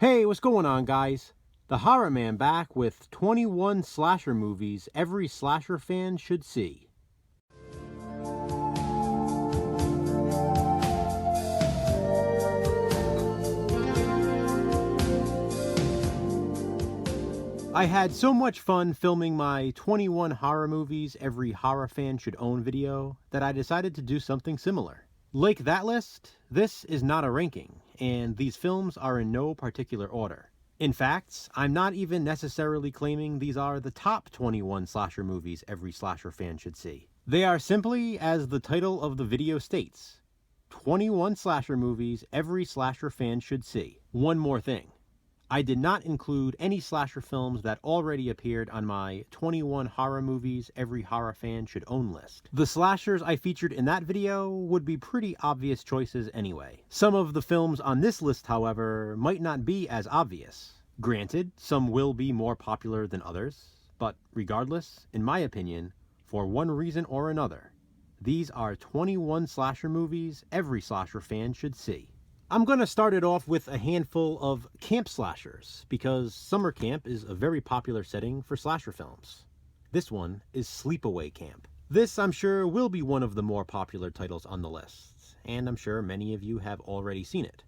Hey, what's going on, guys? The Horror Man back with 21 slasher movies every slasher fan should see. I had so much fun filming my 21 horror movies every horror fan should own video that I decided to do something similar. Like that list, this is not a ranking, and these films are in no particular order. In fact, I'm not even necessarily claiming these are the top 21 slasher movies every slasher fan should see. They are simply, as the title of the video states, 21 slasher movies every slasher fan should see. One more thing. I did not include any slasher films that already appeared on my 21 horror movies every horror fan should own list. The slashers I featured in that video would be pretty obvious choices anyway. Some of the films on this list, however, might not be as obvious. Granted, some will be more popular than others, but regardless, in my opinion, for one reason or another, these are 21 slasher movies every slasher fan should see. I'm going to start it off with a handful of camp slashers, because summer camp is a very popular setting for slasher films. This one is Sleepaway Camp. This, I'm sure, will be one of the more popular titles on the list, and I'm sure many of you have already seen it.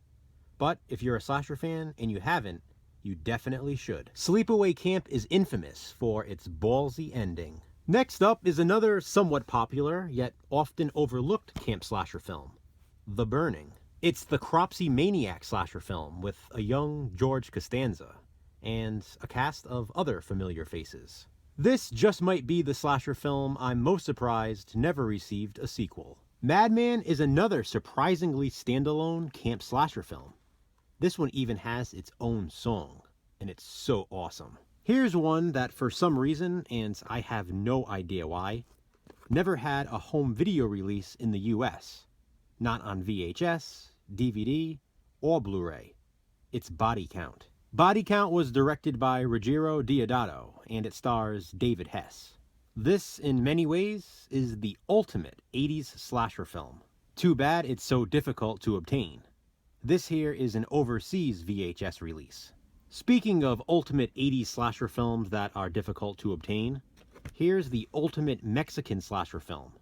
But if you're a slasher fan and you haven't, you definitely should. Sleepaway Camp is infamous for its ballsy ending. Next up is another somewhat popular, yet often overlooked camp slasher film, The Burning. It's the Cropsy Maniac slasher film with a young George Costanza and a cast of other familiar faces. This just might be the slasher film I'm most surprised never received a sequel. Madman is another surprisingly standalone camp slasher film. This one even has its own song, and it's so awesome. Here's one that for some reason, and I have no idea why, never had a home video release in the US. Not on VHS, DVD, or Blu-ray. It's Body Count. Body Count was directed by Ruggiero Deodato, and it stars David Hess. This, in many ways, is the ultimate 80s slasher film. Too bad it's so difficult to obtain. This here is an overseas VHS release. Speaking of ultimate 80s slasher films that are difficult to obtain, here's the ultimate Mexican slasher film,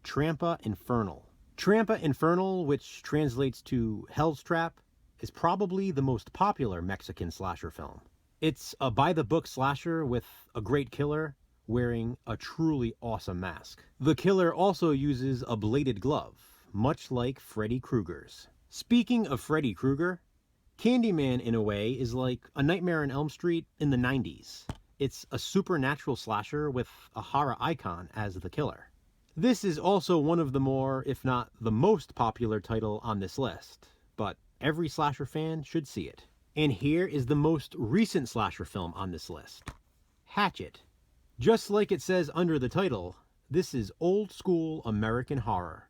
Trampa Infernal. Trampa Infernal, which translates to Hell's Trap, is probably the most popular Mexican slasher film. It's a by-the-book slasher with a great killer wearing a truly awesome mask. The killer also uses a bladed glove, much like Freddy Krueger's. Speaking of Freddy Krueger, Candyman in a way is like a Nightmare on Elm Street in the 90s. It's a supernatural slasher with a horror icon as the killer. This is also one of the more, if not the most popular title on this list, but every slasher fan should see it. And here is the most recent slasher film on this list, Hatchet. Just like it says under the title, this is old school American horror,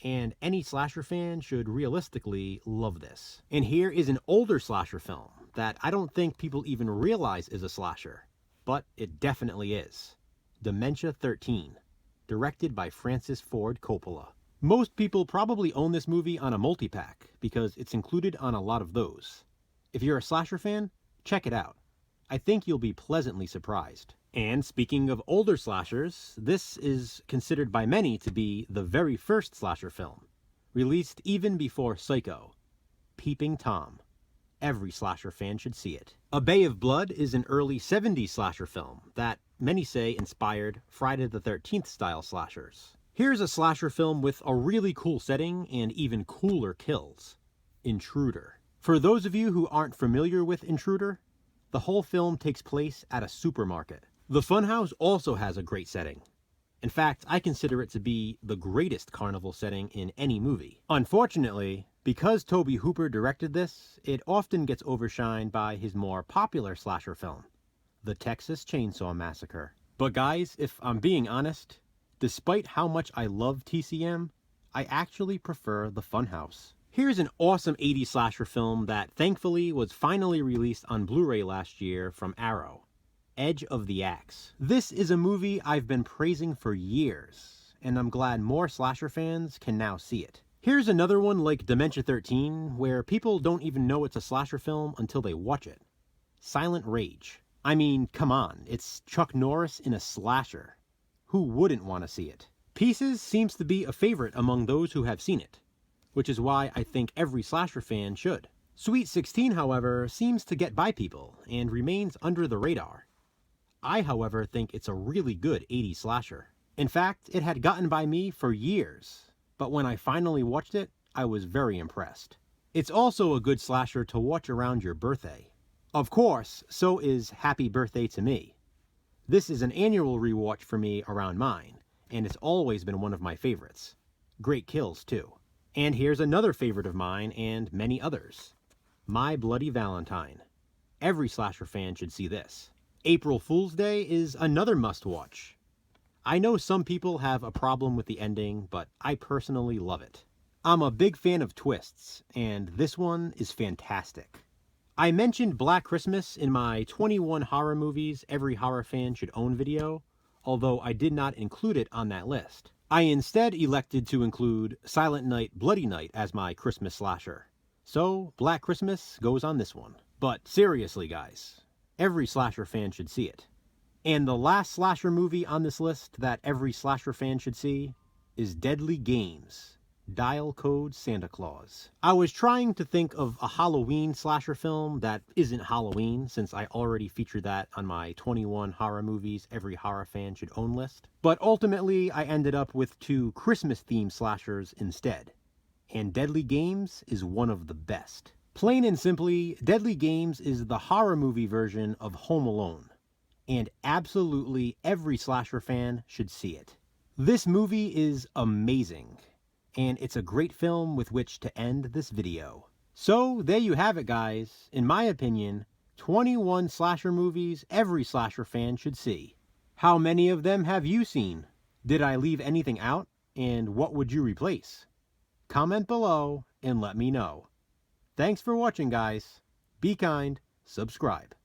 and any slasher fan should realistically love this. And here is an older slasher film that I don't think people even realize is a slasher, but it definitely is. Dementia 13. Directed by Francis Ford Coppola. Most people probably own this movie on a multi-pack because it's included on a lot of those. If you're a slasher fan, check it out. I think you'll be pleasantly surprised. And speaking of older slashers, this is considered by many to be the very first slasher film, released even before Psycho, Peeping Tom. Every slasher fan should see it. A Bay of Blood is an early 70s slasher film that many say inspired Friday the 13th style slashers. Here's a slasher film with a really cool setting and even cooler kills. Intruder. For those of you who aren't familiar with Intruder, the whole film takes place at a supermarket. The funhouse also has a great setting. In fact, I consider it to be the greatest carnival setting in any movie. Unfortunately, because Tobe Hooper directed this, it often gets overshined by his more popular slasher film, The Texas Chainsaw Massacre. But guys, if I'm being honest, despite how much I love TCM, I actually prefer the Funhouse. Here's an awesome 80s slasher film that thankfully was finally released on Blu-ray last year from Arrow, Edge of the Axe. This is a movie I've been praising for years, and I'm glad more slasher fans can now see it. Here's another one like Dementia 13, where people don't even know it's a slasher film until they watch it. Silent Rage. I mean, come on, it's Chuck Norris in a slasher. Who wouldn't want to see it? Pieces seems to be a favorite among those who have seen it, which is why I think every slasher fan should. Sweet 16, however, seems to get by people and remains under the radar. I, however, think it's a really good 80s slasher. In fact, it had gotten by me for years, but when I finally watched it, I was very impressed. It's also a good slasher to watch around your birthday. Of course, so is Happy Birthday to Me. This is an annual rewatch for me around mine, and it's always been one of my favorites. Great kills, too. And here's another favorite of mine and many others. My Bloody Valentine. Every slasher fan should see this. April Fool's Day is another must-watch. I know some people have a problem with the ending, but I personally love it. I'm a big fan of twists, and this one is fantastic. I mentioned Black Christmas in my 21 horror movies every horror fan should own video, although I did not include it on that list. I instead elected to include Silent Night, Bloody Night as my Christmas slasher. So, Black Christmas goes on this one. But seriously, guys, every slasher fan should see it. And the last slasher movie on this list that every slasher fan should see is Deadly Games, Dial Code Santa Claus. I was trying to think of a Halloween slasher film that isn't Halloween, since I already featured that on my 21 horror movies every horror fan should own list. But ultimately, I ended up with 2 Christmas-themed slashers instead. And Deadly Games is one of the best. Plain and simply, Deadly Games is the horror movie version of Home Alone. And absolutely every slasher fan should see it. This movie is amazing, and it's a great film with which to end this video. So there you have it, guys. In my opinion, 21 slasher movies every slasher fan should see. How many of them have you seen? Did I leave anything out? And what would you replace? Comment below and let me know. Thanks for watching, guys. Be kind, subscribe.